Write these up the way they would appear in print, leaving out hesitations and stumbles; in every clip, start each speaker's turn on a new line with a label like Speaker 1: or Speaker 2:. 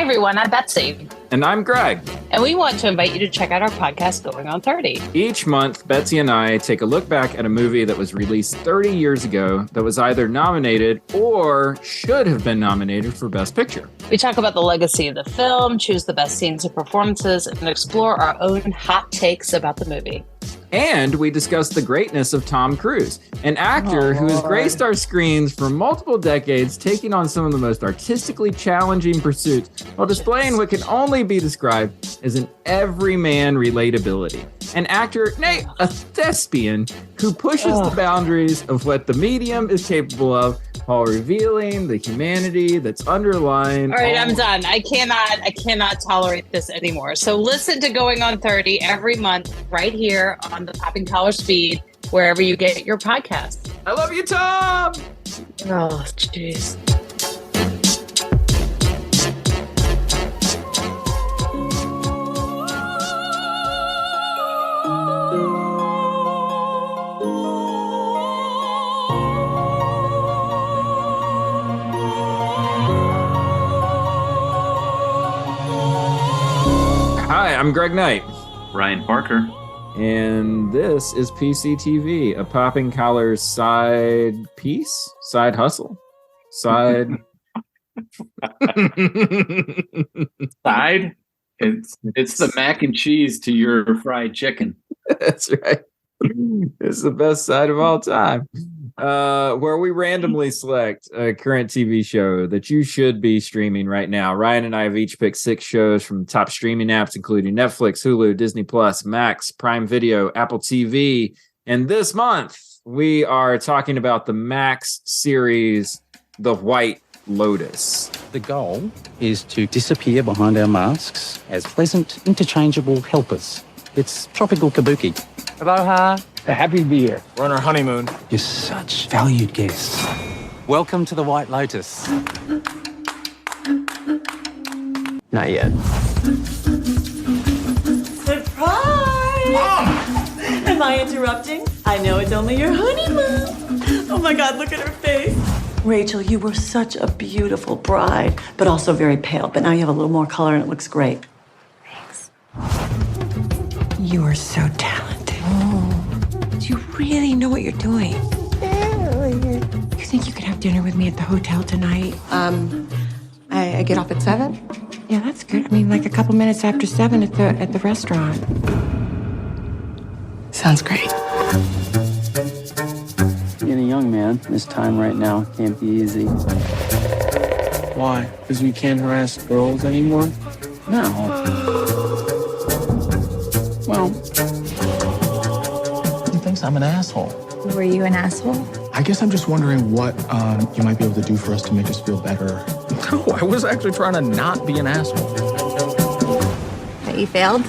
Speaker 1: everyone, I'm Betsy.
Speaker 2: And I'm Greg.
Speaker 1: And we want to invite you to check out our podcast, Going on 30.
Speaker 2: Each month, Betsy and I take a look back at a movie that was released 30 years ago that was either nominated or should have been nominated for Best Picture.
Speaker 1: We talk about the legacy of the film, choose the best scenes and performances, and explore our own hot takes about the movie.
Speaker 2: And we discuss the greatness of Tom Cruise, an actor who has graced our screens for multiple decades, taking on some of the most artistically challenging pursuits while displaying what can only be described as an everyman relatability. An actor, nay, a thespian, who pushes the boundaries of what the medium is capable of while revealing the humanity that's underlying.
Speaker 1: All right, I'm done. I cannot tolerate this anymore. So listen to Going on 30 every month right here on the Popping Collars feed, wherever you get your podcasts.
Speaker 2: I love you, Tom!
Speaker 1: Oh, jeez.
Speaker 2: Hi, I'm Greg Knight.
Speaker 3: Ryan Parker.
Speaker 2: And this is PCTV, a Popping Collars side piece, side hustle, side.
Speaker 3: Side? It's the mac and cheese to your fried chicken.
Speaker 2: That's right. It's the best side of all time. Where we randomly select a current TV show that you should be streaming right now. Ryan and I have each picked 6 shows from top streaming apps, including Netflix, Hulu, Disney Plus, Max, Prime Video, Apple TV. And this month, we are talking about the Max series, The White Lotus.
Speaker 4: The goal is to disappear behind our masks as pleasant, interchangeable helpers. It's tropical kabuki.
Speaker 5: Aloha. Happy to be here. We're on our honeymoon.
Speaker 4: You're such valued guests. Welcome to the White Lotus.
Speaker 5: Not yet.
Speaker 6: Surprise! Mom! Am I interrupting? I know it's only your honeymoon. Oh my God, look at her face. Rachel, you were such a beautiful bride, but also very pale. But now you have a little more color and it looks great.
Speaker 7: Thanks. You are so talented. Do you really know what you're doing? You think you could have dinner with me at the hotel tonight?
Speaker 8: I get off at 7.
Speaker 7: Yeah, that's good. I mean, like a couple minutes after 7 at the restaurant.
Speaker 8: Sounds great.
Speaker 4: Being a young man, this time right now can't be easy.
Speaker 5: Why? Because we can't harass girls anymore?
Speaker 4: No. Well,
Speaker 5: He thinks I'm an asshole.
Speaker 8: Were you an asshole?
Speaker 9: I guess I'm just wondering what you might be able to do for us to make us feel better.
Speaker 5: No, I was actually trying to not be an asshole.
Speaker 8: That you failed?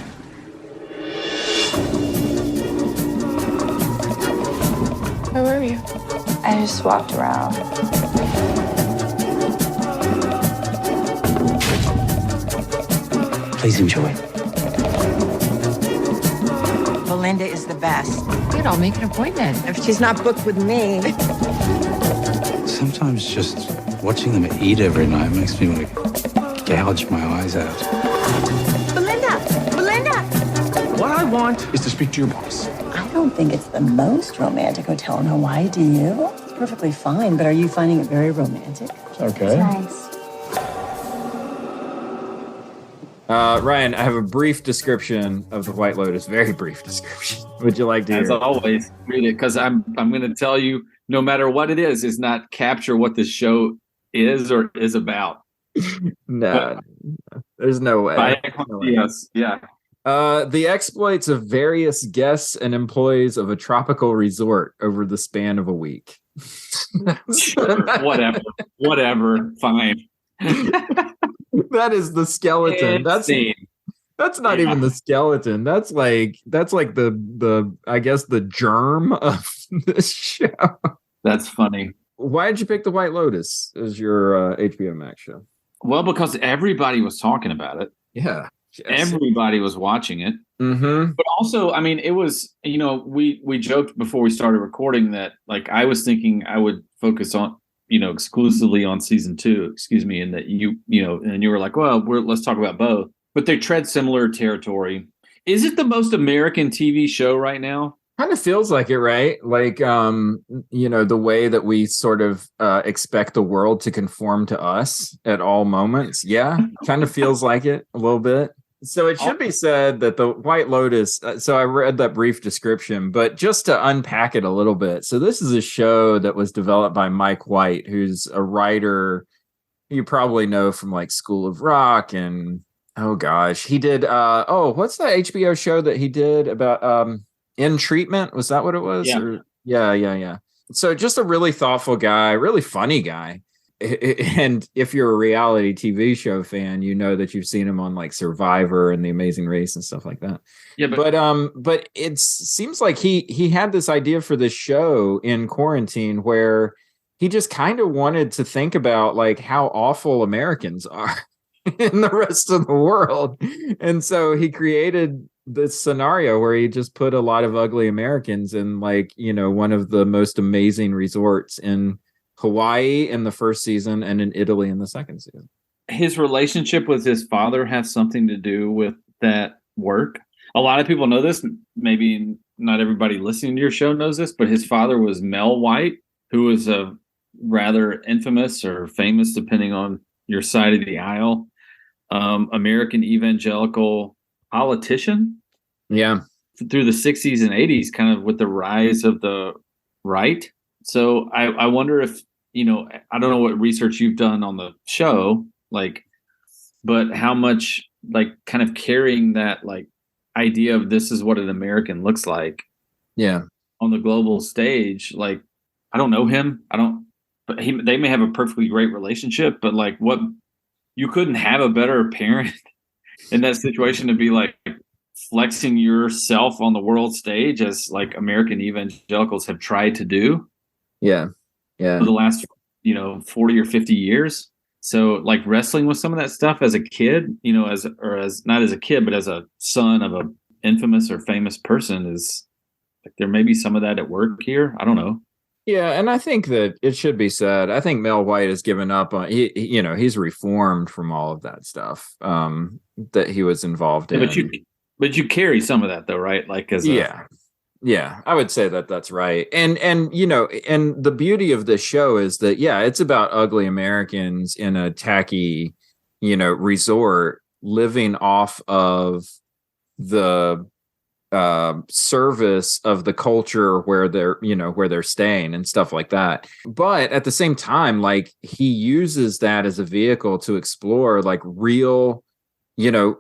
Speaker 7: Where were you?
Speaker 8: I just walked around.
Speaker 4: please enjoy.
Speaker 7: Belinda is the best.
Speaker 8: Good, I'll make an appointment.
Speaker 7: If she's not booked with me.
Speaker 4: Sometimes just watching them eat every night makes me want to gouge my eyes out.
Speaker 6: Belinda! Belinda!
Speaker 9: What I want is to speak to your boss.
Speaker 6: I don't think it's the most romantic hotel in Hawaii, do you? It's perfectly fine, but are you finding it very romantic?
Speaker 9: Okay.
Speaker 6: It's nice.
Speaker 2: Ryan, I have a brief description of the White Lotus. Very brief description. Would you like to hear?
Speaker 3: As always, read it, because I'm going to tell you, no matter what it is not capture what the show is or is about.
Speaker 2: No, there's no way.
Speaker 3: Yes, yeah.
Speaker 2: The exploits of various guests and employees of a tropical resort over the span of a week.
Speaker 3: Sure, whatever, fine.
Speaker 2: That is the skeleton. That's not even the skeleton. That's like the I guess the germ of this show.
Speaker 3: That's funny.
Speaker 2: Why did you pick the White Lotus as your HBO Max show?
Speaker 3: Well, because everybody was talking about it.
Speaker 2: Yeah.
Speaker 3: Everybody was watching it.
Speaker 2: Mm-hmm.
Speaker 3: But also, I mean, it was, we joked before we started recording that, like, I was thinking I would focus on, exclusively on season 2, excuse me, and that and you were like, well, let's talk about both. But they tread similar territory. Is it the most American TV show right now?
Speaker 2: Kind of feels like it, right? Like, the way that we sort of expect the world to conform to us at all moments. Yeah, kind of feels like it a little bit. So it should be said that the White Lotus, so I read that brief description, but just to unpack it a little bit. So this is a show that was developed by Mike White, who's a writer you probably know from like School of Rock and, oh gosh, he did, what's that HBO show that he did about In Treatment? Was that what it was?
Speaker 3: Yeah.
Speaker 2: Yeah. So just a really thoughtful guy, really funny guy. And if you're a reality TV show fan, you know that you've seen him on like Survivor and The Amazing Race and stuff like that.
Speaker 3: Yeah,
Speaker 2: but it seems like he had this idea for this show in quarantine where he just kind of wanted to think about like how awful Americans are in the rest of the world. And so he created this scenario where he just put a lot of ugly Americans in like, one of the most amazing resorts in Hawaii in the first season and in Italy in the second season.
Speaker 3: His relationship with his father has something to do with that work. A lot of people know this. Maybe not everybody listening to your show knows this, but his father was Mel White, who was a rather infamous or famous, depending on your side of the aisle, American evangelical politician.
Speaker 2: Yeah.
Speaker 3: Through the 60s and 80s, kind of with the rise of the right. So I wonder if, I don't know what research you've done on the show, but how much kind of carrying that idea of this is what an American looks like.
Speaker 2: Yeah.
Speaker 3: On the global stage. I don't know him. But they may have a perfectly great relationship, but what you couldn't have a better parent in that situation to be flexing yourself on the world stage as American evangelicals have tried to do.
Speaker 2: Yeah.
Speaker 3: For the last, 40 or 50 years. So wrestling with some of that stuff as a kid, as not as a kid, but as a son of a infamous or famous person is there may be some of that at work here. I don't know.
Speaker 2: Yeah. And I think that it should be said, I think Mel White has given up on, he's reformed from all of that stuff that he was involved in.
Speaker 3: But you carry some of that though, right?
Speaker 2: Yeah, I would say that that's right. And and the beauty of this show is that, it's about ugly Americans in a tacky, resort living off of the service of the culture where they're staying and stuff like that. But at the same time, he uses that as a vehicle to explore real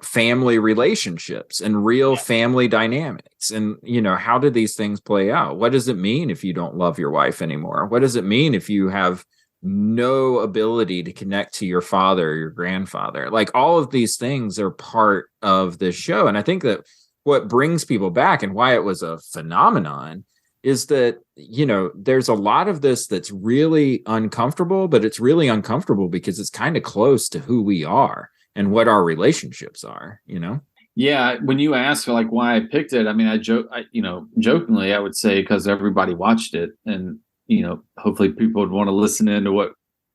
Speaker 2: family relationships and real family dynamics. And, how do these things play out? What does it mean if you don't love your wife anymore? What does it mean if you have no ability to connect to your father or your grandfather? All of these things are part of this show. And I think that what brings people back and why it was a phenomenon is that, there's a lot of this that's really uncomfortable, but it's really uncomfortable because it's kind of close to who we are and what our relationships are,
Speaker 3: Yeah. When you ask why I picked it, I mean, jokingly, I would say because everybody watched it and, hopefully people would want to listen into what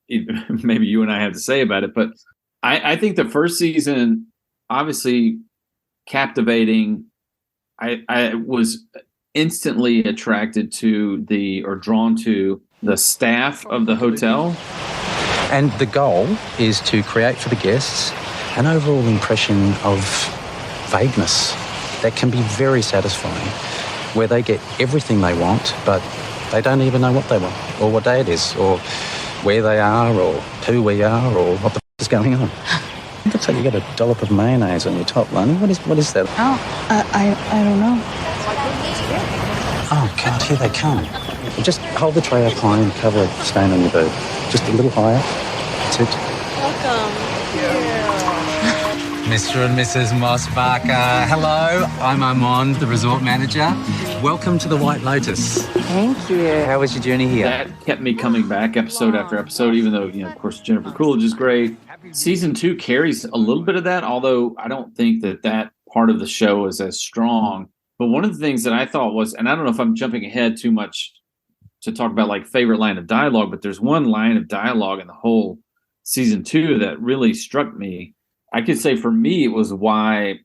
Speaker 3: maybe you and I have to say about it. But I think the first season, obviously captivating. I was instantly attracted to drawn to the staff of the hotel.
Speaker 4: And the goal is to create for the guests an overall impression of vagueness that can be very satisfying, where they get everything they want, but they don't even know what they want, or what day it is, or where they are, or who we are, or what the is going on. It looks like you got a dollop of mayonnaise on your top, Lonnie. What is that?
Speaker 8: Oh, I don't know.
Speaker 4: Oh, God, here they come. Just hold the tray up high and cover a stain on your boot. Just a little higher. That's it.
Speaker 6: Welcome.
Speaker 10: Mr. and Mrs. Mossbacher. Hello, I'm Armand, the resort manager. Welcome to the White Lotus.
Speaker 8: Thank you.
Speaker 10: How was your journey here?
Speaker 3: That kept me coming back episode after episode, even though, of course, Jennifer Coolidge is great. Season 2 carries a little bit of that, although I don't think that part of the show is as strong. But one of the things that I thought was, and I don't know if I'm jumping ahead too much to talk about like favorite line of dialogue, but there's one line of dialogue in the whole season 2 that really struck me. I could say for me, it was why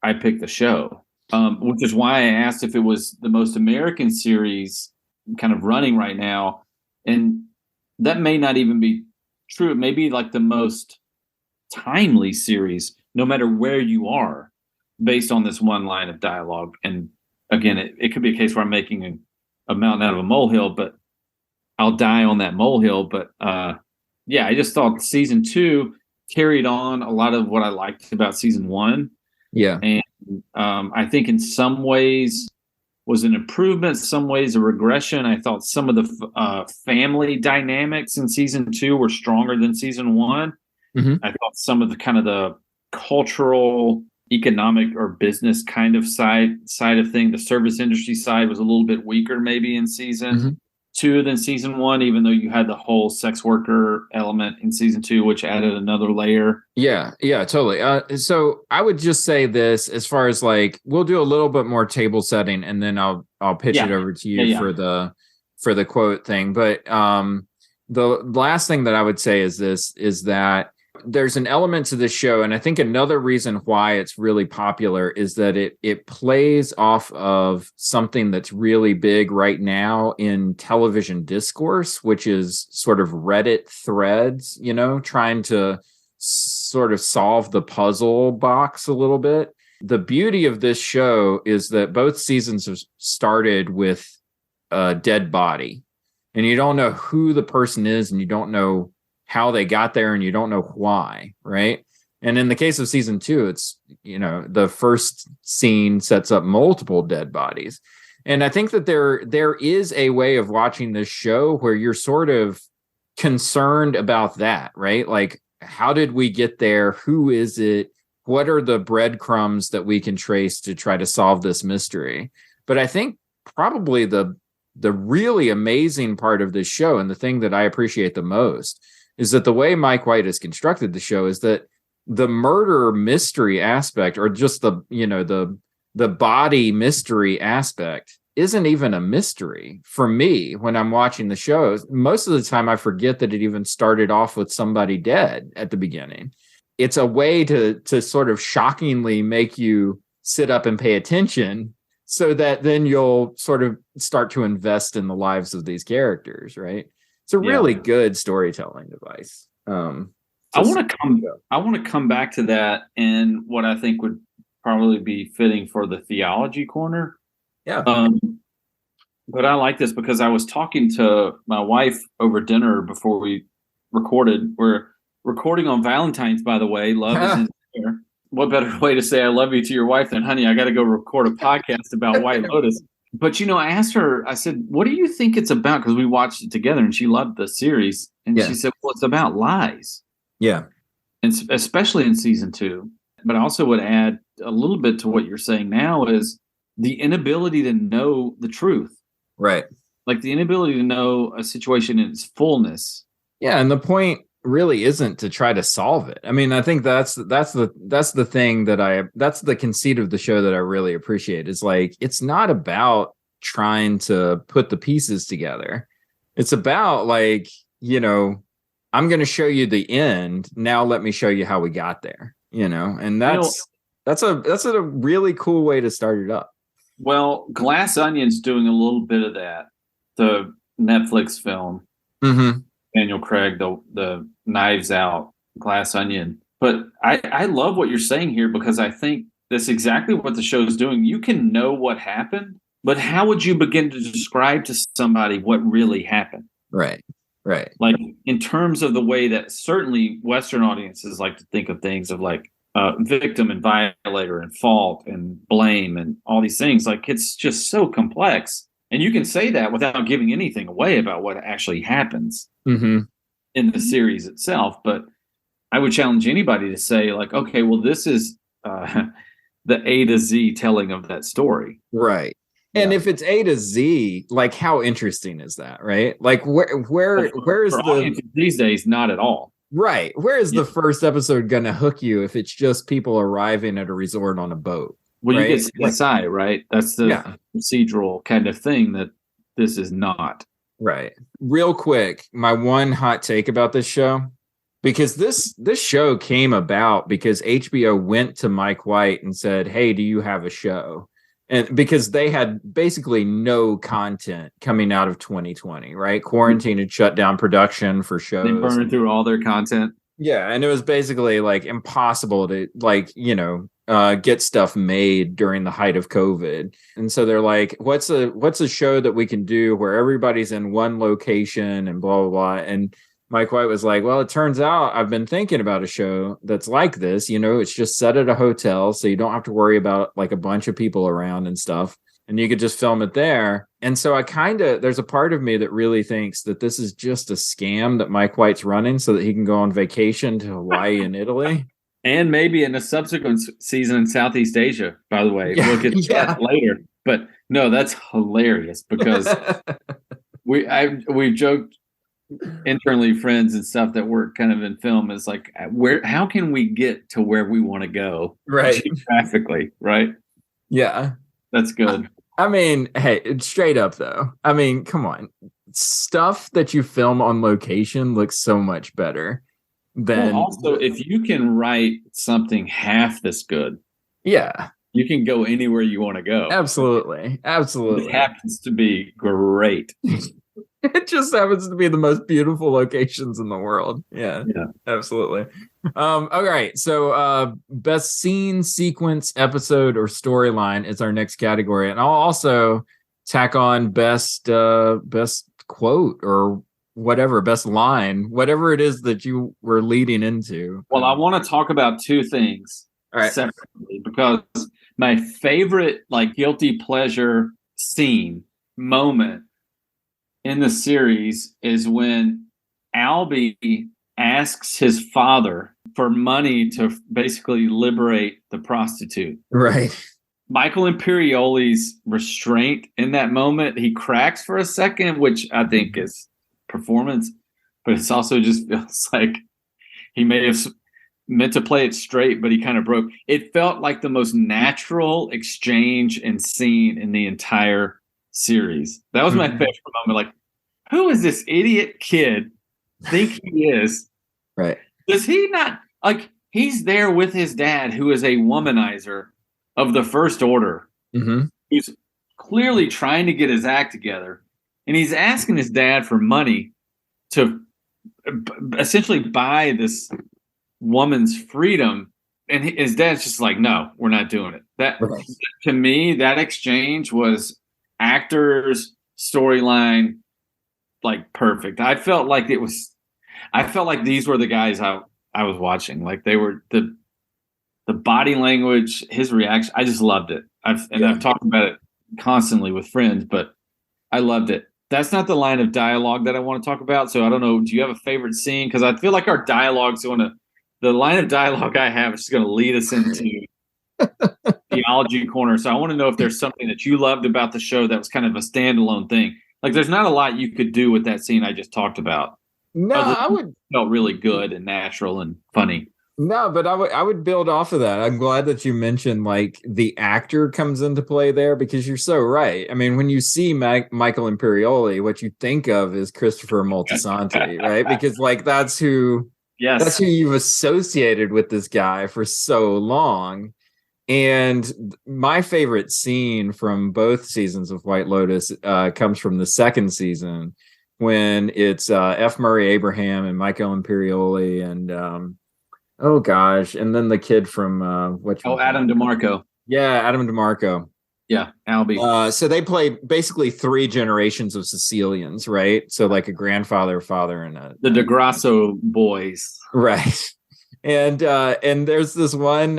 Speaker 3: I picked the show, which is why I asked if it was the most American series kind of running right now. And that may not even be true. It may be like the most timely series, no matter where you are, based on this one line of dialogue. And again, it could be a case where I'm making a mountain out of a molehill, but I'll die on that molehill. But yeah, I just thought season 2 carried on a lot of what I liked about season 1.
Speaker 2: Yeah.
Speaker 3: And I think in some ways was an improvement, some ways a regression. I thought some of the family dynamics in season 2 were stronger than season 1.
Speaker 2: Mm-hmm.
Speaker 3: I thought some of the kind of the cultural, economic, or business kind of side of thing, the service industry side, was a little bit weaker maybe in season 2 than season 1, even though you had the whole sex worker element in season 2, which added another layer.
Speaker 2: Yeah, totally. So I would just say this, as far as like, we'll do a little bit more table setting, and then I'll pitch it over to you for the quote thing. But the last thing that I would say is that there's an element to this show, and I think another reason why it's really popular is that it plays off of something that's really big right now in television discourse, which is sort of Reddit threads, trying to sort of solve the puzzle box a little bit. The beauty of this show is that both seasons have started with a dead body, and you don't know who the person is, and you don't know how they got there, and you don't know why, right? And in the case of season 2, it's, the first scene sets up multiple dead bodies. And I think that there is a way of watching this show where you're sort of concerned about that, right? Like, how did we get there? Who is it? What are the breadcrumbs that we can trace to try to solve this mystery? But I think probably the really amazing part of this show, and the thing that I appreciate the most, is that the way Mike White has constructed the show is that the murder mystery aspect, or just the body mystery aspect, isn't even a mystery for me when I'm watching the show. Most of the time I forget that it even started off with somebody dead at the beginning. It's a way to sort of shockingly make you sit up and pay attention, so that then you'll sort of start to invest in the lives of these characters, right? It's a really good storytelling device.
Speaker 3: I want to come back to that, and what I think would probably be fitting for the theology corner.
Speaker 2: Yeah.
Speaker 3: But I like this because I was talking to my wife over dinner before we recorded. We're recording on Valentine's, by the way. Love is in there. What better way to say I love you to your wife than, honey, I got to go record a podcast about White Lotus. But, I asked her, I said, what do you think it's about? Because we watched it together, and she loved the series. And she said, well, it's about lies.
Speaker 2: Yeah.
Speaker 3: And especially in season 2. But I also would add a little bit to what you're saying now is the inability to know the truth.
Speaker 2: Right.
Speaker 3: Like the inability to know a situation in its fullness.
Speaker 2: Yeah. And the point really isn't to try to solve it. I mean, I think that's the thing that's the conceit of the show that I really appreciate. Is like, it's not about trying to put the pieces together. It's about like, I'm going to show you the end. Now let me show you how we got there, and that's a really cool way to start it up.
Speaker 3: Well, Glass Onion's doing a little bit of that. The Netflix film.
Speaker 2: Mm-hmm.
Speaker 3: Daniel Craig, the Knives Out, Glass Onion. But I love what you're saying here, because I think that's exactly what the show is doing. You can know what happened, but how would you begin to describe to somebody what really happened?
Speaker 2: Right.
Speaker 3: Like in terms of the way that certainly Western audiences like to think of things, of like victim and violator and fault and blame and all these things. Like, it's just so complex. And you can say that without giving anything away about what actually happens in the series itself. But I would challenge anybody to say, like, okay, well, this is the A to Z telling of that story.
Speaker 2: Right. And if it's A to Z, like, how interesting is that, right? Like, where is
Speaker 3: these days? Not at all.
Speaker 2: Right. Where is the first episode going to hook you if it's just people arriving at a resort on a boat?
Speaker 3: Well,
Speaker 2: right?
Speaker 3: You get CSI, right? That's the procedural kind of thing that this is not.
Speaker 2: Right. Real quick, my one hot take about this show, because this show came about because HBO went to Mike White and said, "Hey, do you have a show?" And because they had basically no content coming out of 2020, right? Quarantine had shut down production for shows.
Speaker 3: They burned through all their content.
Speaker 2: Yeah, and it was basically like impossible to get stuff made during the height of COVID. And so they're like, what's a show that we can do where everybody's in one location and blah blah blah. And Mike White was like, well, it turns out I've been thinking about a show that's like this. It's just set at a hotel, so you don't have to worry about like a bunch of people around and stuff. And you could just film it there. And so there's a part of me that really thinks that this is just a scam that Mike White's running so that he can go on vacation to Hawaii and Italy.
Speaker 3: And maybe in a subsequent season in Southeast Asia, by the way. We'll get to that later. But no, that's hilarious because we've joked internally, friends and stuff that work kind of in film is like, how can we get to where we want to go?
Speaker 2: Right.
Speaker 3: Geographically, right?
Speaker 2: Yeah.
Speaker 3: That's good.
Speaker 2: I mean, hey, straight up though. I mean, come on. Stuff that you film on location looks so much better than.
Speaker 3: Well, also, if you can write something half this good,
Speaker 2: yeah,
Speaker 3: you can go anywhere you want to go.
Speaker 2: Absolutely. It
Speaker 3: happens to be great.
Speaker 2: It just happens to be the most beautiful locations in the world. Yeah, absolutely. All right. So best scene, sequence, episode, or storyline is our next category. And I'll also tack on best quote or whatever, best line, whatever it is that you were leading into.
Speaker 3: Well, I want to talk about two things separately because my favorite guilty pleasure scene moment in the series is when Albie asks his father for money to basically liberate the prostitute.
Speaker 2: Right.
Speaker 3: Michael Imperioli's restraint in that moment, he cracks for a second, which I think is performance, but it's also just feels like he may have meant to play it straight, but he kind of broke. It felt like the most natural exchange and scene in the entire series. That was my favorite moment. Like, who is this idiot kid think he is?
Speaker 2: Right.
Speaker 3: Does he not, he's there with his dad, who is a womanizer of the first order, who's clearly trying to get his act together. And he's asking his dad for money to essentially buy this woman's freedom. And his dad's just like, no, we're not doing it. To me, that exchange was actors, storyline, perfect. I felt like these were the guys I was watching. Like they were the body language, his reaction. I just loved it. I've talked about it constantly with friends, but I loved it. That's not the line of dialogue that I want to talk about. So I don't know. Do you have a favorite scene? Because I feel like our dialogue's the line of dialogue I have is just going to lead us into theology corner. So I want to know if there's something that you loved about the show that was kind of a standalone thing. There's not a lot you could do with that scene I just talked about.
Speaker 2: No, I would
Speaker 3: felt really good and natural and funny.
Speaker 2: No, but I would build off of that. I'm glad that you mentioned the actor comes into play there because you're so right. I mean, when you see Michael Imperioli, what you think of is Christopher Moltisanti, right? Because that's who you've associated with this guy for so long. And my favorite scene from both seasons of White Lotus comes from the second season when it's F. Murray Abraham and Michael Imperioli and oh gosh, and then the kid from
Speaker 3: Adam DeMarco.
Speaker 2: Yeah, Adam DeMarco.
Speaker 3: Yeah, Albie.
Speaker 2: So they played basically 3 generations of Sicilians, right? So a grandfather, father, and
Speaker 3: the DeGrasso boys,
Speaker 2: right? And there's this one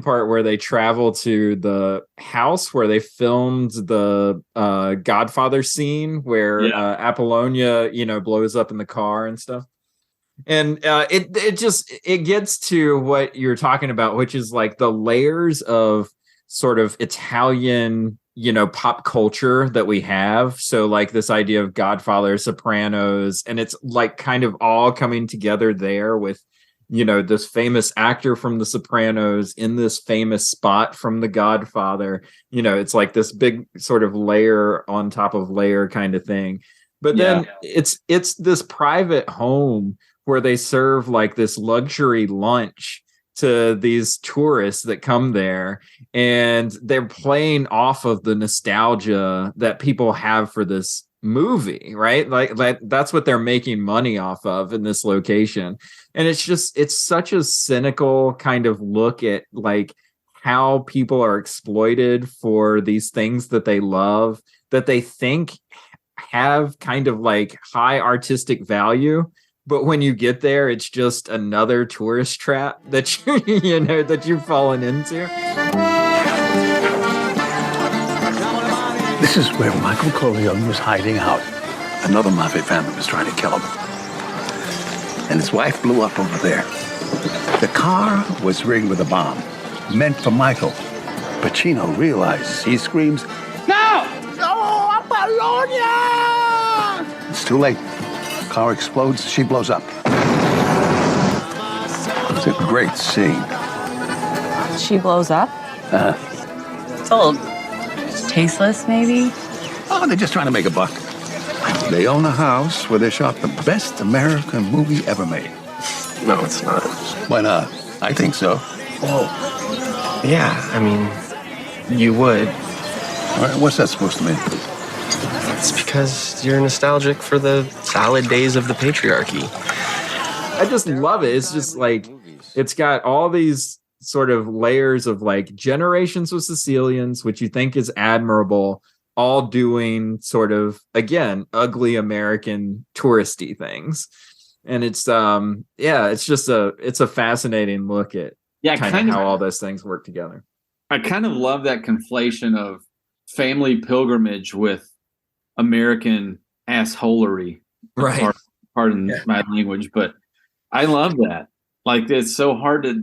Speaker 2: part where they travel to the house where they filmed the Godfather scene where Apollonia, blows up in the car and stuff. And it gets to what you're talking about, which is the layers of sort of Italian, pop culture that we have. So this idea of Godfather, Sopranos, and it's kind of all coming together there with this famous actor from The Sopranos in this famous spot from The Godfather. It's like this big sort of layer on top of layer kind of thing. But then it's this private home where they serve like this luxury lunch to these tourists that come there, and they're playing off of the nostalgia that people have for this movie, right? Like that's what they're making money off of in this location. And it's such a cynical kind of look at like how people are exploited for these things that they love, that they think have kind of like high artistic value. But when you get there, it's just another tourist trap that that you've fallen into.
Speaker 11: This is where Michael Corleone was hiding out. Another mafia family was trying to kill him. And his wife blew up over there. The car was rigged with a bomb, meant for Michael. Pacino realizes. He screams, "No! No, Apollonia!" It's too late. The car explodes, she blows up. It's a great scene.
Speaker 8: She blows up? It's a little tasteless, maybe?
Speaker 11: Oh, they're just trying to make a buck. They own a house where they shot the best American movie ever made.
Speaker 12: No, it's not.
Speaker 11: Why not? I think so.
Speaker 12: Well, yeah, I mean, you would.
Speaker 11: All right, what's that supposed to mean?
Speaker 12: It's because you're nostalgic for the salad days of the patriarchy.
Speaker 2: I just love it. It's just like, it's got all these sort of layers of like generations of Sicilians, which you think is admirable, all doing sort of, again, ugly American touristy things. And it's it's a fascinating look at kind of how all those things work together.
Speaker 3: I kind of love that conflation of family pilgrimage with American assholery.
Speaker 2: Right.
Speaker 3: Pardon my language, but I love that. Like, it's so hard to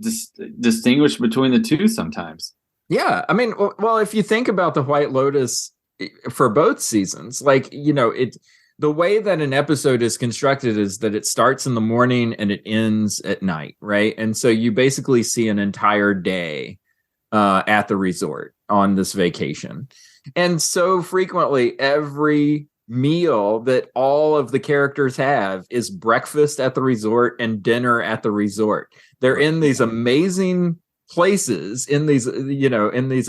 Speaker 3: distinguish between the two sometimes.
Speaker 2: Yeah. I mean, well, if you think about the White Lotus for both seasons, like, the way that an episode is constructed is that it starts in the morning and it ends at night, right? And so you basically see an entire day at the resort on this vacation. And so frequently every meal that all of the characters have is breakfast at the resort and dinner at the resort. They're in these amazing places, in these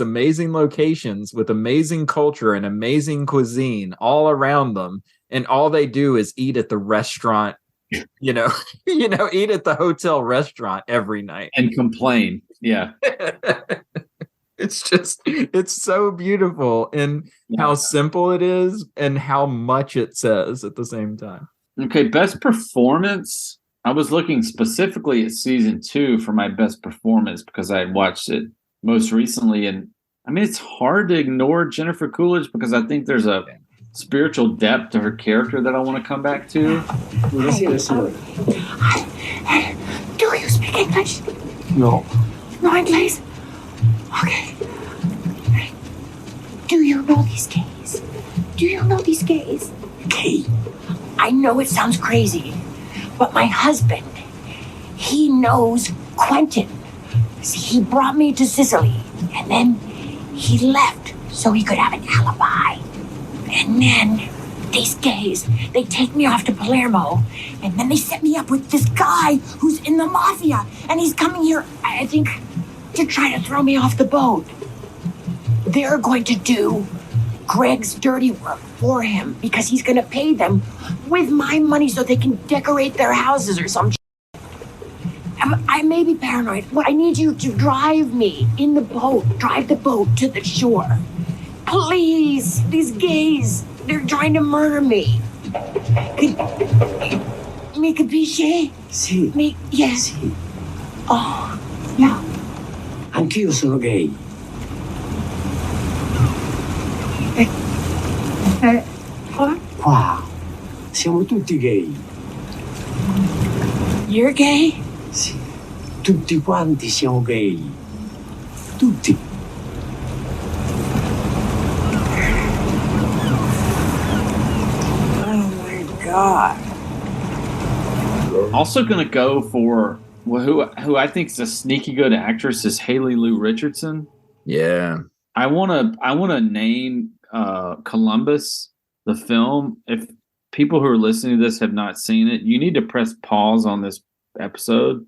Speaker 2: amazing locations with amazing culture and amazing cuisine all around them. And all they do is eat at the restaurant, eat at the hotel restaurant every night.
Speaker 3: And complain. Yeah.
Speaker 2: It's so beautiful in how simple it is and how much it says at the same time.
Speaker 3: Okay, best performance. I was looking specifically at season 2 for my best performance because I watched it most recently. And I mean, it's hard to ignore Jennifer Coolidge because I think there's a spiritual depth to her character that I want to come back to.
Speaker 7: Do you speak English?
Speaker 11: No.
Speaker 7: No English? Okay. Do you know these gays? Gay? I know it sounds crazy, but my husband, he knows Quentin. See, he brought me to Sicily, and then he left so he could have an alibi. And then these gays, they take me off to Palermo, and then they set me up with this guy who's in the mafia, and he's coming here, I think, to try to throw me off the boat. They're going to do Greg's dirty work for him because he's going to pay them with my money so they can decorate their houses or some shit. I may be paranoid, but I need you to drive me in the boat, drive the boat to the shore. Please, these gays, they're trying to murder me. Mi capisci?
Speaker 13: Sì.
Speaker 7: Yes.
Speaker 13: Sì.
Speaker 7: Oh, yeah.
Speaker 13: Anch'io sono gay. Qua siamo tutti gay.
Speaker 7: You're gay?
Speaker 13: Sì. Tutti quanti siamo gay. Tutti.
Speaker 7: Oh my God.
Speaker 3: Also going to go for Well, who I think is a sneaky good actress is Haley Lou Richardson.
Speaker 2: Yeah.
Speaker 3: I wanna name Columbus, the film. If people who are listening to this have not seen it, you need to press pause on this episode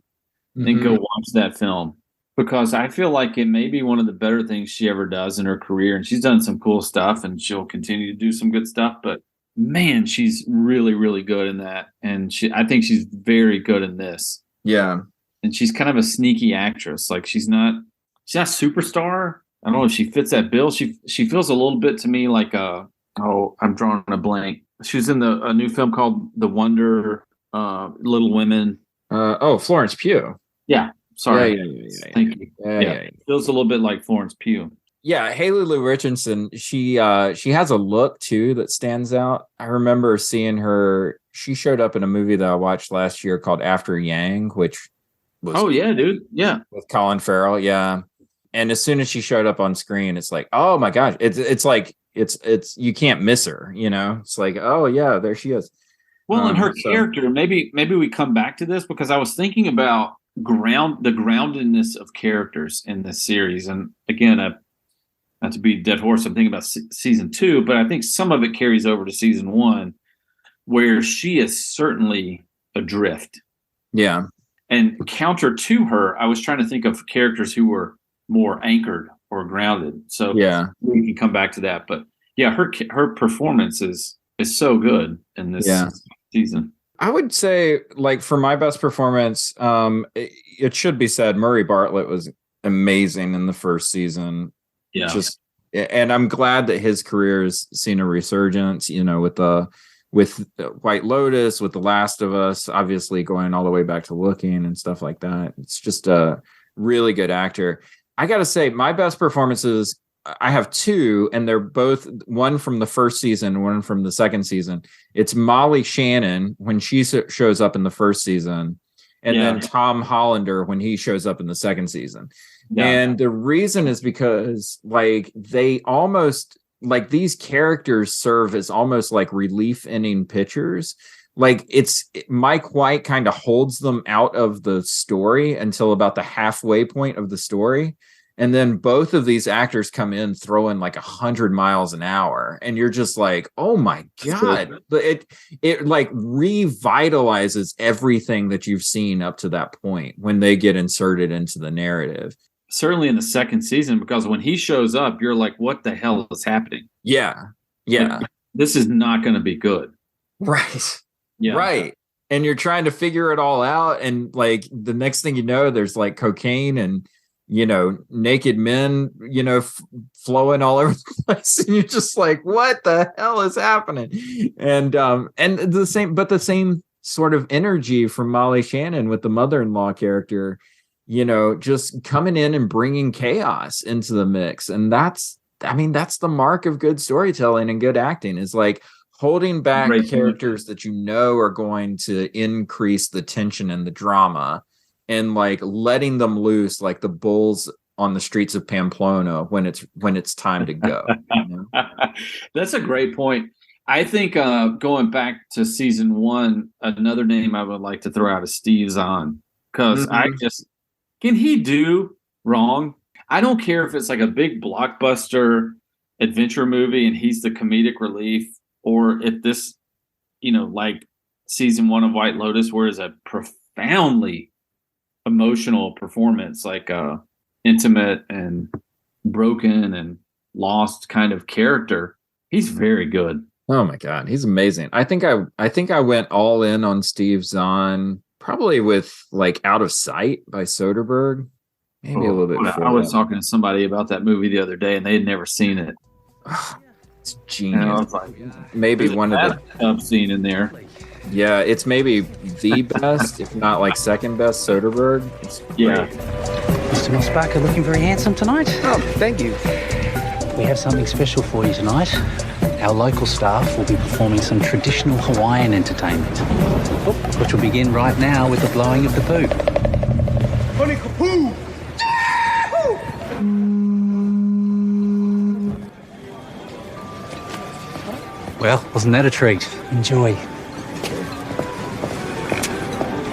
Speaker 3: and go watch that film, because I feel like it may be one of the better things she ever does in her career. And she's done some cool stuff and she'll continue to do some good stuff, but man, she's really, really good in that. And I think she's very good in this.
Speaker 2: Yeah.
Speaker 3: And she's kind of a sneaky actress. Like she's not superstar. I don't know if she fits that bill. She feels a little bit to me like I'm drawing a blank. She was in a new film called The Wonder Little Women.
Speaker 2: Florence Pugh.
Speaker 3: Yeah. Sorry.
Speaker 2: Yeah.
Speaker 3: Thank you. Yeah. Feels a little bit like Florence Pugh.
Speaker 2: Yeah, Haley Lou Richardson, she has a look too that stands out. I remember seeing her. She showed up in a movie that I watched last year called After Yang, which was
Speaker 3: dude. Yeah.
Speaker 2: With Colin Farrell, yeah. And as soon as she showed up on screen, it's like, oh my gosh, it's like it's you can't miss her, you know? It's like, oh yeah, there she is.
Speaker 3: Well, and her character, maybe we come back to this, because I was thinking about the groundedness of characters in this series. And again, not to be dead horse, I'm thinking about season 2, but I think some of it carries over to season 1, where she is certainly adrift.
Speaker 2: Yeah.
Speaker 3: And counter to her, I was trying to think of characters who were more anchored or grounded. So
Speaker 2: yeah,
Speaker 3: we can come back to that. But yeah, her performance is so good in this season.
Speaker 2: I would say, like, for my best performance, it should be said, Murray Bartlett was amazing in the first season.
Speaker 3: Yeah.
Speaker 2: And I'm glad that his career has seen a resurgence, you know, with White Lotus, with The Last of Us, obviously going all the way back to Looking and stuff like that. It's just a really good actor. I got to say, my best performances, I have 2, and they're both one from the first season, one from the second season. It's Molly Shannon when she shows up in the first season, and then Tom Hollander when he shows up in the second season. Yeah. And the reason is because, like, they almost, like, these characters serve as almost like relief inning pitchers. Like, Mike White kind of holds them out of the story until about the halfway point of the story. And then both of these actors come in throwing like 100 miles an hour. And you're just like, oh my God. It like revitalizes everything that you've seen up to that point when they get inserted into the narrative.
Speaker 3: Certainly in the second season, because when he shows up, you're like, what the hell is happening?
Speaker 2: Yeah. Yeah.
Speaker 3: Like, this is not going to be good.
Speaker 2: Right.
Speaker 3: Yeah.
Speaker 2: Right. And you're trying to figure it all out. And like the next thing you know, there's like cocaine and, you know, naked men, you know, flowing all over the place. And you're just like, what the hell is happening? And the same sort of energy from Molly Shannon with the mother-in-law character, you know, just coming in and bringing chaos into the mix. And that's the mark of good storytelling and good acting, is like holding back characters that you know are going to increase the tension and the drama, and like letting them loose like the bulls on the streets of Pamplona when it's time to go. You know?
Speaker 3: That's a great point. I think going back to season 1, another name I would like to throw out is Steve Zahn, because can he do wrong? I don't care if it's like a big blockbuster adventure movie and he's the comedic relief, or if this, you know, like season 1 of White Lotus, where it's a profoundly emotional performance, like intimate and broken and lost kind of character. He's very good.
Speaker 2: Oh my God, he's amazing. I think I went all in on Steve Zahn, probably with like Out of Sight by Soderbergh. Maybe a little bit before
Speaker 3: I was talking to somebody about that movie the other day, and they had never seen it.
Speaker 2: It's genius.
Speaker 3: And I was like,
Speaker 2: maybe one of
Speaker 3: the scene in there.
Speaker 2: Yeah, it's maybe the best, if not like second best Soderbergh. It's
Speaker 3: great.
Speaker 4: Mr. Mosbaka looking very handsome tonight.
Speaker 5: Oh, thank you.
Speaker 4: We have something special for you tonight. Our local staff will be performing some traditional Hawaiian entertainment, which will begin right now with the blowing of the poo.
Speaker 5: Honey kapoo!
Speaker 4: Well, wasn't that a treat? Enjoy.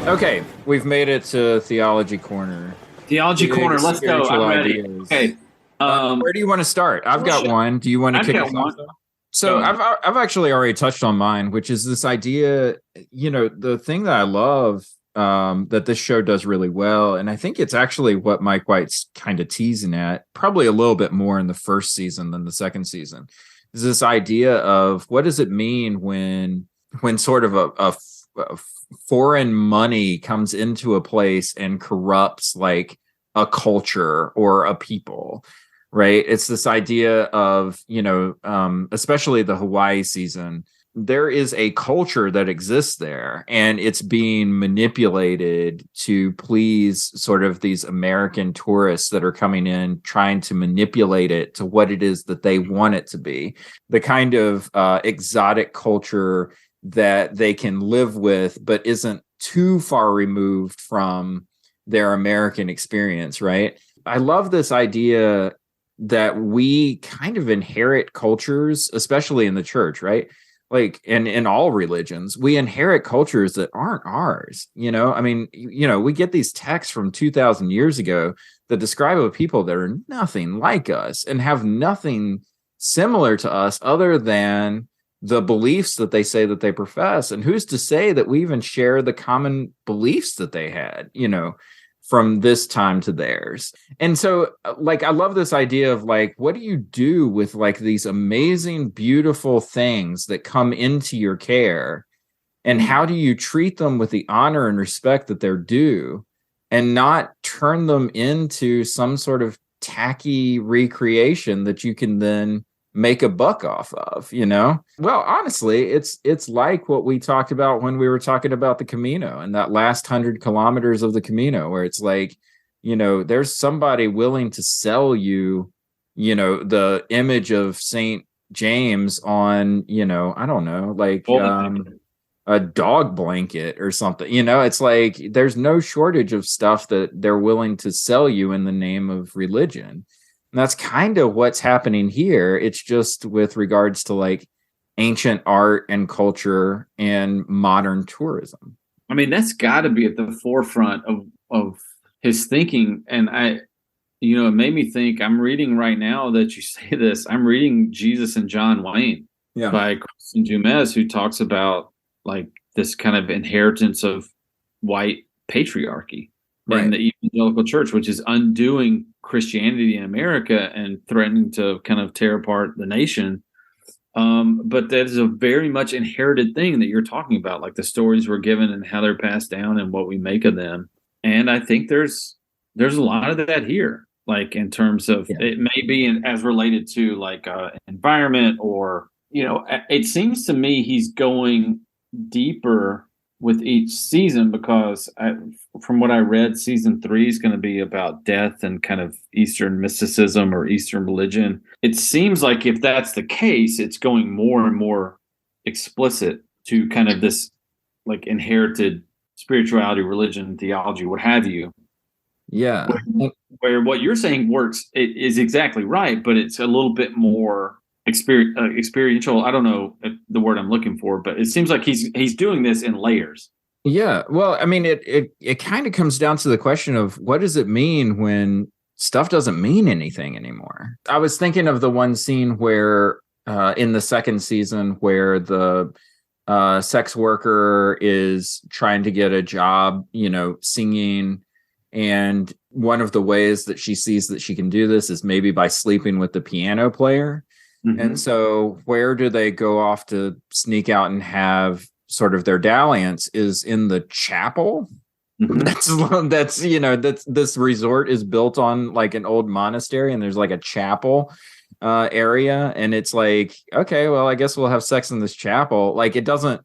Speaker 2: Okay, we've made it to Theology Corner.
Speaker 3: Theology
Speaker 2: Big
Speaker 3: Corner, let's go.
Speaker 2: spiritual
Speaker 3: I'm ready.
Speaker 2: ideas.
Speaker 3: Okay.
Speaker 2: Where do you want to start? I've got one. Do you want to
Speaker 3: I've
Speaker 2: kick
Speaker 3: got
Speaker 2: us
Speaker 3: one.
Speaker 2: off? So I've actually already touched on mine, which is this idea, the thing that I love that this show does really well, and I think it's actually what Mike White's kind of teasing at, probably a little bit more in the first season than the second season, is this idea of what does it mean when sort of a foreign money comes into a place and corrupts like a culture or a people, right? It's this idea of, especially the Hawaii season, there is a culture that exists there and it's being manipulated to please sort of these American tourists that are coming in, trying to manipulate it to what it is that they want it to be. The kind of exotic culture that they can live with, but isn't too far removed from their American experience, right? I love this idea that we kind of inherit cultures, especially in the church, right? Like, and in all religions, we inherit cultures that aren't ours. I mean, we get these texts from 2,000 years ago that describe a people that are nothing like us and have nothing similar to us other than the beliefs that they say that they profess. And who's to say that we even share the common beliefs that they had, from this time to theirs. And so like, I love this idea of like, what do you do with like these amazing, beautiful things that come into your care? And how do you treat them with the honor and respect that they're due and not turn them into some sort of tacky recreation that you can then make a buck off of, Well, honestly, it's like what we talked about when we were talking about the Camino and that last 100 kilometers of the Camino, where it's like, there's somebody willing to sell you, the image of Saint James on, I don't know, like a dog blanket or something, it's like there's no shortage of stuff that they're willing to sell you in the name of religion. And that's kind of what's happening here. It's just with regards to like ancient art and culture and modern tourism.
Speaker 3: I mean, that's got to be at the forefront of his thinking. And it made me think, I'm reading right now that you say this, I'm reading Jesus and John Wayne by Kristen Jumes, who talks about like this kind of inheritance of white patriarchy in the evangelical church, which is undoing Christianity in America and threatening to kind of tear apart the nation. But that is a very much inherited thing that you're talking about, like the stories we're given and how they're passed down and what we make of them. And I think there's a lot of that here, like in terms of it may be as related to like environment or, it seems to me he's going deeper with each season because from what I read, season 3 is going to be about death and kind of Eastern mysticism or Eastern religion. It seems like if that's the case, it's going more and more explicit to kind of this like inherited spirituality, religion, theology, what have you.
Speaker 2: Yeah.
Speaker 3: Where what you're saying works, it is exactly right, but it's a little bit more experiential. I don't know the word I'm looking for, but it seems like he's doing this in layers.
Speaker 2: Yeah. Well, I mean, it kind of comes down to the question of what does it mean when stuff doesn't mean anything anymore? I was thinking of the one scene where in the second season where the sex worker is trying to get a job, singing. And one of the ways that she sees that she can do this is maybe by sleeping with the piano player. Mm-hmm. And so where do they go off to sneak out and have sort of their dalliance is in the chapel. Mm-hmm. That's this resort is built on like an old monastery and there's like a chapel area. And it's like, okay, well, I guess we'll have sex in this chapel. Like it doesn't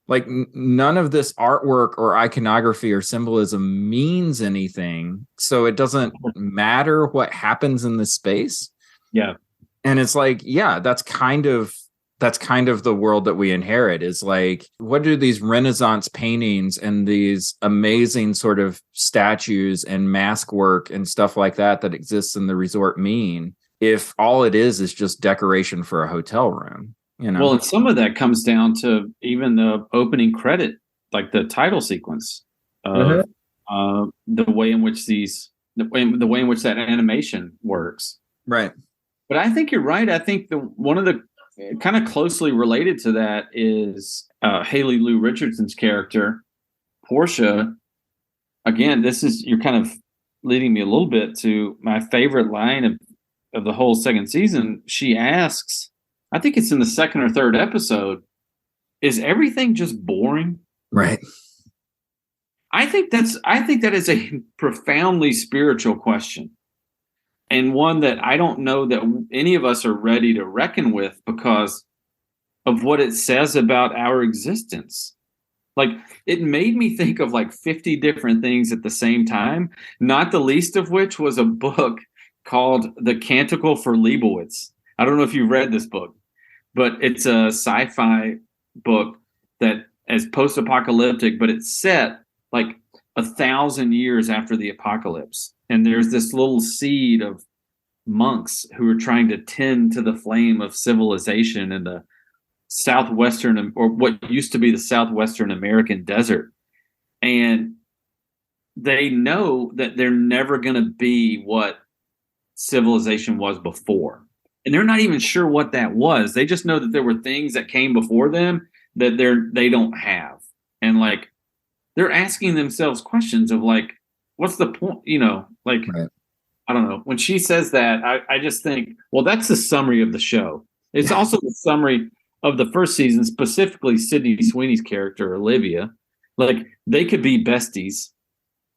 Speaker 2: like none of this artwork or iconography or symbolism means anything. So it doesn't matter what happens in this space.
Speaker 3: Yeah.
Speaker 2: And it's like, yeah, that's kind of the world that we inherit is like, what do these Renaissance paintings and these amazing sort of statues and mask work and stuff like that exists in the resort mean if all it is just decoration for a hotel room?
Speaker 3: Well, and some of that comes down to even the opening credit, like the title sequence. of the way in which the way in which that animation works.
Speaker 2: Right.
Speaker 3: But I think you're right. I think one of the kind of closely related to that is Haley Lou Richardson's character, Portia. Again, you're kind of leading me a little bit to my favorite line of the whole second season. She asks, I think it's in the second or third episode, is everything just boring?
Speaker 2: Right.
Speaker 3: I think that is a profoundly spiritual question. And one that I don't know that any of us are ready to reckon with because of what it says about our existence. Like, it made me think of like 50 different things at the same time, not the least of which was a book called The Canticle for Leibowitz. I don't know if you've read this book, but it's a sci-fi book that is post-apocalyptic, but it's set like 1,000 years after the apocalypse. And there's this little seed of monks who are trying to tend to the flame of civilization in the southwestern, or what used to be the southwestern American desert. And they know that they're never going to be what civilization was before. And they're not even sure what that was. They just know that there were things that came before them that they don't have. And like, they're asking themselves questions of like, what's the point? Like, right. I don't know. When she says that, I just think, well, that's the summary of the show. It's also the summary of the first season, specifically Sydney Sweeney's character, Olivia. Like, they could be besties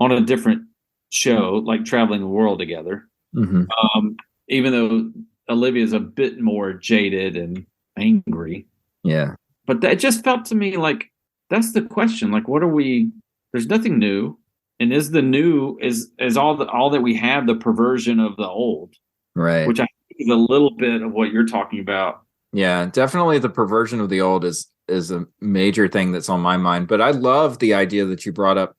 Speaker 3: on a different show, like traveling the world together. Mm-hmm. Even though Olivia's a bit more jaded and angry.
Speaker 2: Yeah.
Speaker 3: But that just felt to me like, that's the question. Like, there's nothing new. And is the new is all that we have the perversion of the old,
Speaker 2: right?
Speaker 3: Which I think is a little bit of what you're talking about.
Speaker 2: Yeah, definitely the perversion of the old is a major thing that's on my mind. But I love the idea that you brought up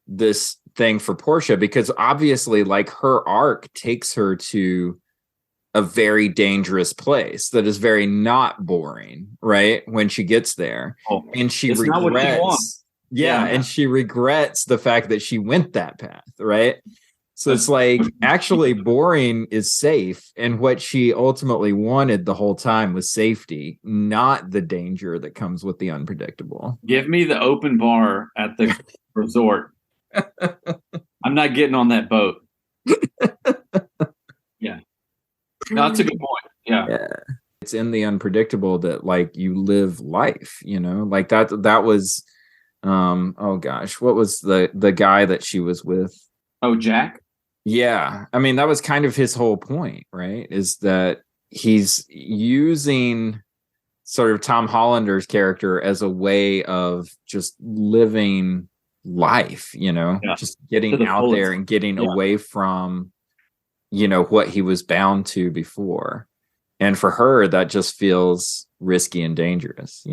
Speaker 2: this thing for Portia, because obviously, like, her arc takes her to a very dangerous place that is very not boring, right? When she gets there, and she regrets. Yeah, and she regrets the fact that she went that path, right? So it's like, actually boring is safe, and what she ultimately wanted the whole time was safety, not the danger that comes with the unpredictable.
Speaker 3: Give me the open bar at the resort. I'm not getting on that boat. Yeah. No, that's a good point. Yeah.
Speaker 2: It's in the unpredictable that, like, you live life, like that was oh gosh, what was the guy that she was with?
Speaker 3: Oh, Jack?
Speaker 2: Yeah. I mean, that was kind of his whole point, right? Is that he's using sort of Tom Hollander's character as a way of just living life, just getting out there and getting away from, what he was bound to before. And for her, that just feels risky and dangerous,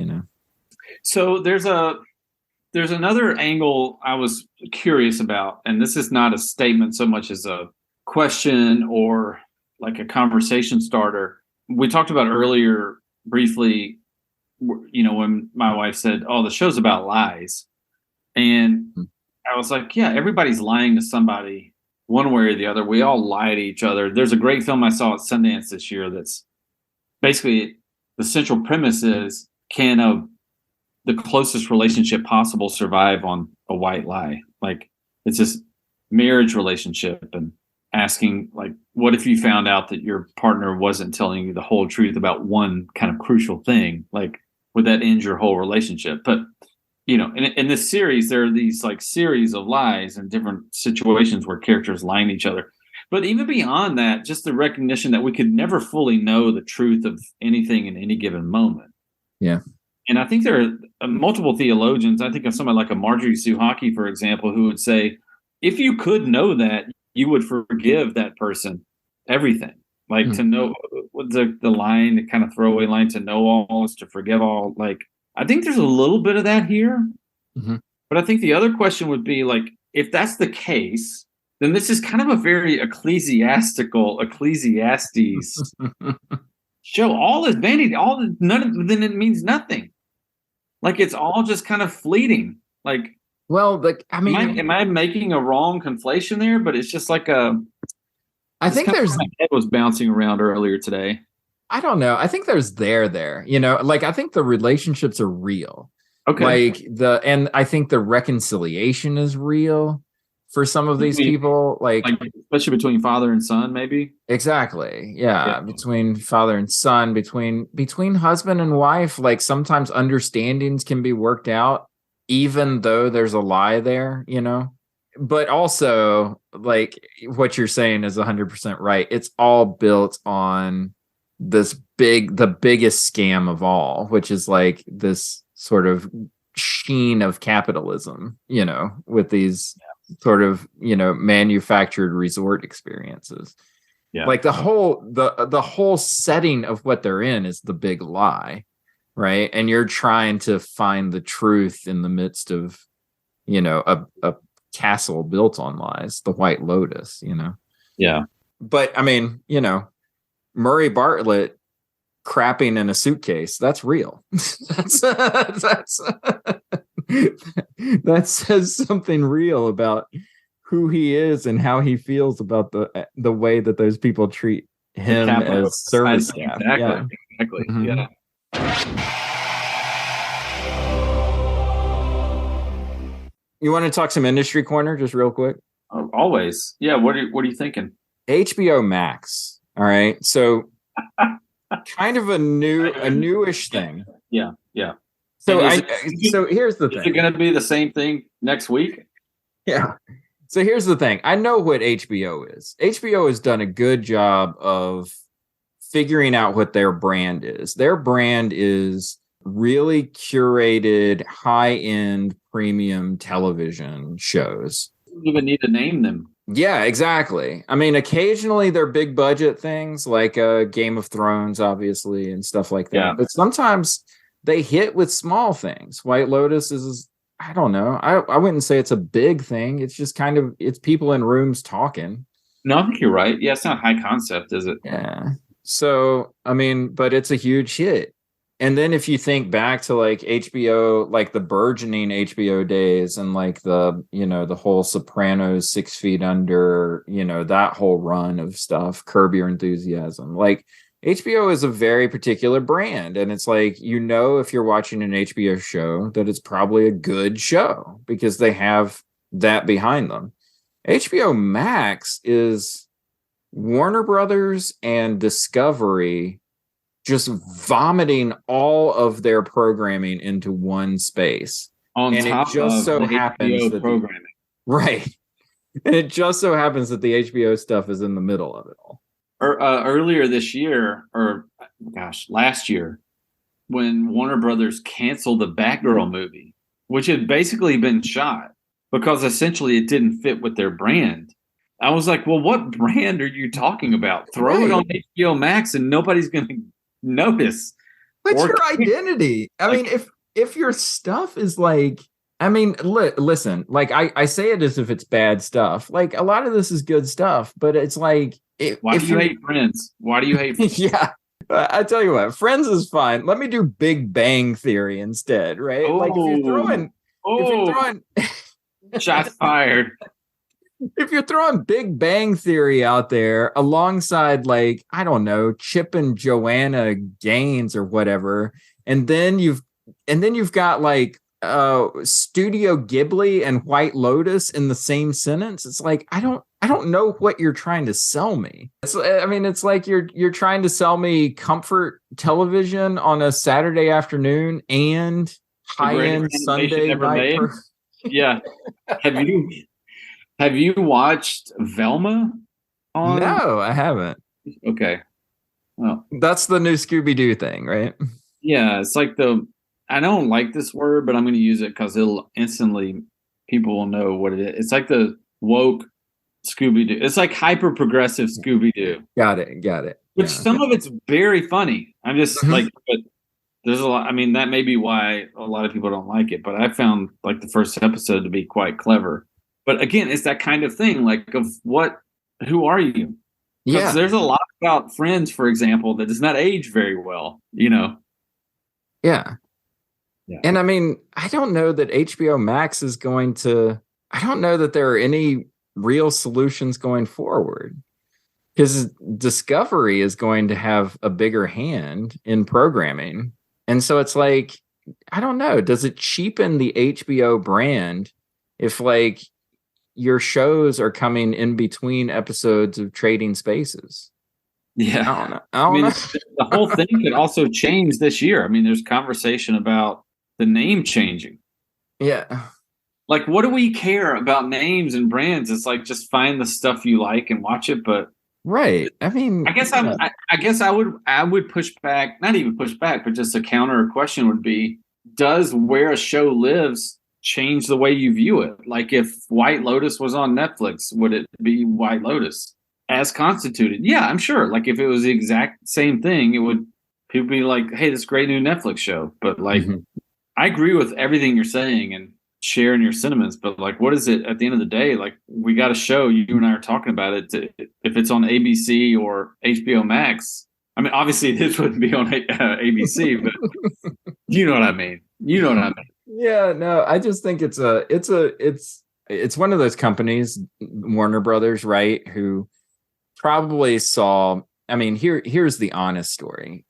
Speaker 3: So there's another angle I was curious about, and this is not a statement so much as a question or like a conversation starter. We talked about earlier briefly, when my wife said, "Oh, the show's about lies." And I was like, yeah, everybody's lying to somebody one way or the other. We all lie to each other. There's a great film I saw at Sundance this year that's basically, the central premise is, can the closest relationship possible survive on a white lie? Like, it's this marriage relationship, and asking, like, what if you found out that your partner wasn't telling you the whole truth about one kind of crucial thing? Like, would that end your whole relationship? But, in this series, there are these like series of lies and different situations where characters lying to each other. But even beyond that, just the recognition that we could never fully know the truth of anything in any given moment.
Speaker 2: Yeah.
Speaker 3: And I think there are multiple theologians. I think of somebody like a Marjorie Suhaki, for example, who would say, if you could know that, you would forgive that person everything. Like, to know the line, the kind of throwaway line, to know all is to forgive all. Like, I think there's a little bit of that here. Mm-hmm. But I think the other question would be, like, if that's the case, then this is kind of a very Ecclesiastes show. All is vanity. Then it means nothing. Like, it's all just kind of fleeting. Like,
Speaker 2: Well, I mean,
Speaker 3: am I making a wrong conflation there? But it's just like
Speaker 2: I think there's.
Speaker 3: My head was bouncing around earlier today.
Speaker 2: I don't know. I think there's there. Like I think the relationships are real.
Speaker 3: Okay.
Speaker 2: And I think the reconciliation is real for some of these people, like
Speaker 3: especially between father and son, maybe.
Speaker 2: Exactly. Yeah. Between father and son, between husband and wife, like sometimes understandings can be worked out, even though there's a lie there, but also like what you're saying is 100% right. It's all built on the biggest scam of all, which is like this sort of sheen of capitalism, with these sort of, manufactured resort experiences.
Speaker 3: Yeah.
Speaker 2: Like the whole setting of what they're in is the big lie, right? And you're trying to find the truth in the midst of, a castle built on lies, the White Lotus,
Speaker 3: Yeah.
Speaker 2: But I mean, Murray Bartlett crapping in a suitcase, that's real. That says something real about who he is and how he feels about the way that those people treat him as service staff.
Speaker 3: Exactly.
Speaker 2: Mm-hmm.
Speaker 3: Yeah.
Speaker 2: You want to talk some industry corner just real quick?
Speaker 3: Always. Yeah. What are you thinking?
Speaker 2: HBO Max. All right. So kind of a newish thing.
Speaker 3: Yeah. Yeah.
Speaker 2: So here's the thing.
Speaker 3: Is it going to be the same thing next week?
Speaker 2: Yeah. So here's the thing. I know what HBO is. HBO has done a good job of figuring out what their brand is. Their brand is really curated, high-end, premium television shows.
Speaker 3: You don't even need to name them.
Speaker 2: Yeah, exactly. I mean, occasionally they're big budget things like Game of Thrones, obviously, and stuff like that.
Speaker 3: Yeah.
Speaker 2: But sometimes they hit with small things. White Lotus is, I don't know. I wouldn't say it's a big thing. It's just kind of, it's people in rooms talking.
Speaker 3: No, I think you're right. Yeah, it's not high concept, is it?
Speaker 2: Yeah. So, I mean, but it's a huge hit. And then if you think back to like HBO, like the burgeoning HBO days and like the, the whole Sopranos, 6 Feet Under, that whole run of stuff, Curb Your Enthusiasm, like HBO is a very particular brand. And it's like, if you're watching an HBO show that it's probably a good show because they have that behind them. HBO Max is Warner Brothers and Discovery just vomiting all of their programming into one space.
Speaker 3: And
Speaker 2: it just so happens that
Speaker 3: programming.
Speaker 2: Right. And it just so happens that the HBO stuff is in the middle of it all.
Speaker 3: Earlier this year, last year, when Warner Brothers canceled the Batgirl movie, which had basically been shot because essentially it didn't fit with their brand. I was like, well, what brand are you talking about? Throw it on HBO Max and nobody's going to notice.
Speaker 2: What's your identity? I mean, if your stuff is like, I mean, listen, like I say it as if it's bad stuff. Like a lot of this is good stuff, but it's like,
Speaker 3: why do you hate Friends? Why do you hate Friends?
Speaker 2: Yeah. I tell you what, Friends is fine. Let me do Big Bang Theory instead, right?
Speaker 3: Oh,
Speaker 2: like if you're throwing
Speaker 3: shots fired.
Speaker 2: If you're throwing Big Bang Theory out there alongside, like, I don't know, Chip and Joanna Gaines or whatever, and then you've got like Studio Ghibli and White Lotus in the same sentence. It's like I don't know what you're trying to sell me. It's like you're trying to sell me comfort television on a Saturday afternoon and high-end Sunday night.
Speaker 3: Yeah. Have you watched Velma?
Speaker 2: No, I haven't.
Speaker 3: Okay. Well,
Speaker 2: that's the new Scooby-Doo thing, right?
Speaker 3: Yeah, it's like I don't like this word, but I'm going to use it because it'll instantly, people will know what it is. It's like the woke Scooby-Doo. It's like hyper progressive Scooby-Doo.
Speaker 2: Got it.
Speaker 3: Which some of it's very funny. I'm just like, but there's a lot. I mean, that may be why a lot of people don't like it, but I found like the first episode to be quite clever. But again, it's that kind of thing, like who are you? Because there's a lot about Friends, for example, that does not age very well,
Speaker 2: Yeah.
Speaker 3: Yeah.
Speaker 2: And I mean, I don't know that HBO Max is going to, I don't know that there are any real solutions going forward. Because Discovery is going to have a bigger hand in programming. And so it's like, I don't know, does it cheapen the HBO brand if like your shows are coming in between episodes of Trading Spaces?
Speaker 3: Yeah.
Speaker 2: I don't know. I mean,
Speaker 3: the whole thing could also change this year. I mean, there's conversation about the name changing.
Speaker 2: Yeah.
Speaker 3: Like, what do we care about names and brands? It's like, just find the stuff you like and watch it. But
Speaker 2: right. I mean,
Speaker 3: I guess I would push back, not even push back, but just a counter question would be, does where a show lives change the way you view it? Like if White Lotus was on Netflix, would it be White Lotus as constituted? Yeah, I'm sure. Like if it was the exact same thing, it would, people be like, hey, this great new Netflix show. But like, I agree with everything you're saying and sharing your sentiments, but like, what is it at the end of the day? Like, we got a show, you and I are talking about it. If it's on ABC or HBO Max, I mean, obviously this wouldn't be on ABC, but you know what I mean. You know what I mean.
Speaker 2: Yeah, no, I just think it's one of those companies, Warner Brothers, right? Who probably saw. I mean, here's the honest story.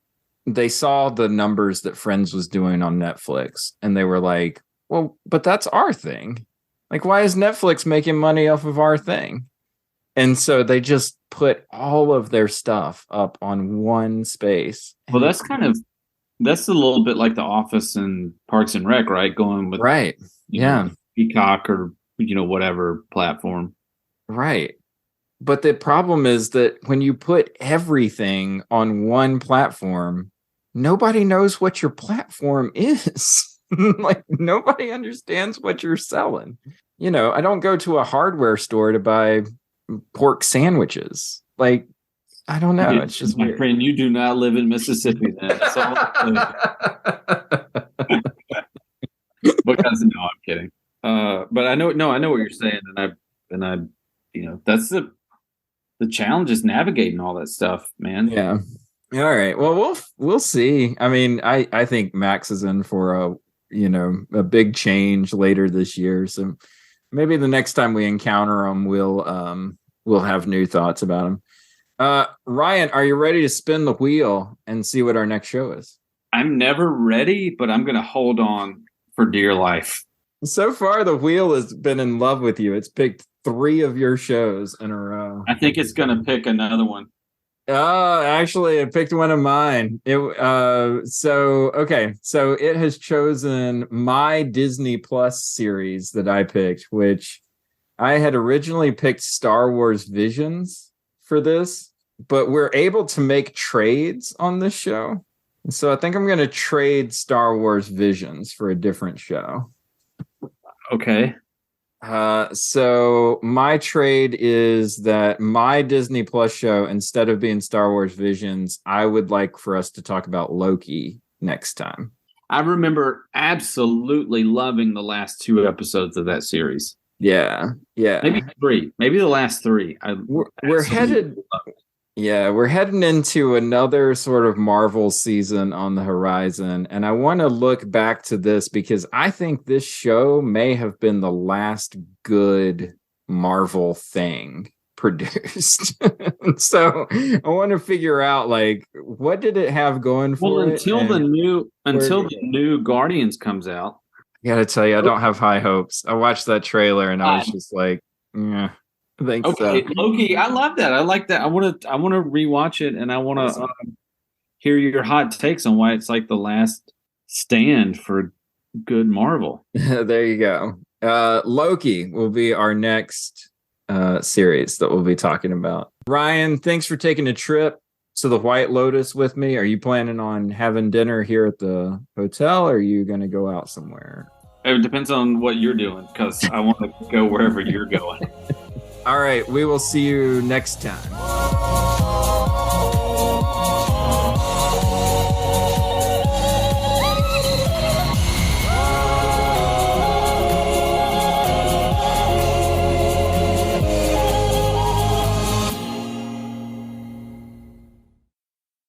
Speaker 2: They saw the numbers that Friends was doing on Netflix, and they were like, well, but that's our thing. Like, why is Netflix making money off of our thing? And so they just put all of their stuff up on one space.
Speaker 3: Well, that's a little bit like The Office and Parks and Rec, right? Going with Peacock or whatever platform.
Speaker 2: Right. But the problem is that when you put everything on one platform, nobody knows what your platform is. Like nobody understands what you're selling. I don't go to a hardware store to buy pork sandwiches. Like, I don't know. It's just
Speaker 3: my
Speaker 2: weird.
Speaker 3: friend, you do not live in Mississippi then. That's all because no, I'm kidding. But I know what you're saying, and I that's the challenge is navigating all that stuff, man.
Speaker 2: Yeah. All right. Well, we'll see. I mean, I think Max is in for a big change later this year. So maybe the next time we encounter him, we'll have new thoughts about him. Ryan, are you ready to spin the wheel and see what our next show is?
Speaker 3: I'm never ready, but I'm going to hold on for dear life.
Speaker 2: So far, the wheel has been in love with you. It's picked 3 of your shows in a row.
Speaker 3: I think it's going to pick another one.
Speaker 2: Actually, it picked one of mine. So it has chosen my Disney Plus series that I picked, which I had originally picked Star Wars Visions for this, but we're able to make trades on this show. So I think I'm going to trade Star Wars Visions for a different show.
Speaker 3: Okay.
Speaker 2: So my trade is that my Disney Plus show, instead of being Star Wars Visions, I would like for us to talk about Loki next time.
Speaker 3: I remember absolutely loving the last 2 episodes of that series.
Speaker 2: Yeah.
Speaker 3: Maybe 3. Maybe the last 3.
Speaker 2: We're heading into another sort of Marvel season on the horizon. And I want to look back to this because I think this show may have been the last good Marvel thing produced. So I want to figure out, like, what did it have going for it?
Speaker 3: Until the new Guardians comes out.
Speaker 2: I gotta tell you, I don't have high hopes. I watched that trailer and I was just like, yeah.
Speaker 3: Okay, so. Loki, I love that. I like that. I want to rewatch it, and I want to hear your hot takes on why it's like the last stand for good Marvel.
Speaker 2: There you go. Loki will be our next series that we'll be talking about. Ryan, thanks for taking a trip to the White Lotus with me. Are you planning on having dinner here at the hotel, or are you going to go out somewhere?
Speaker 3: It depends on what you're doing, because I want to go wherever you're going.
Speaker 2: All right, we will see you next time.